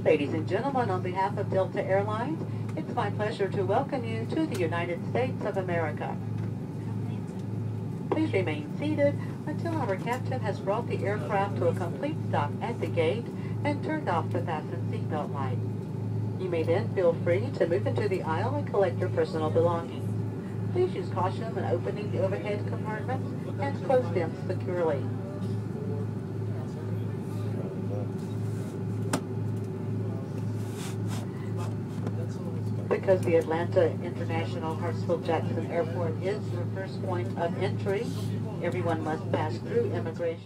Ladies and gentlemen, on behalf of Delta Airlines, it's my pleasure to welcome you to the United States of America. Please remain seated until our captain has brought the aircraft to a complete stop at the gate and turned off the fasten seatbelt light. You may then feel free to move into the aisle and collect your personal belongings. Please use caution when opening the overhead compartments and close them securely. Because the Atlanta International Hartsfield-Jackson Airport is your first point of entry, everyone must pass through immigration.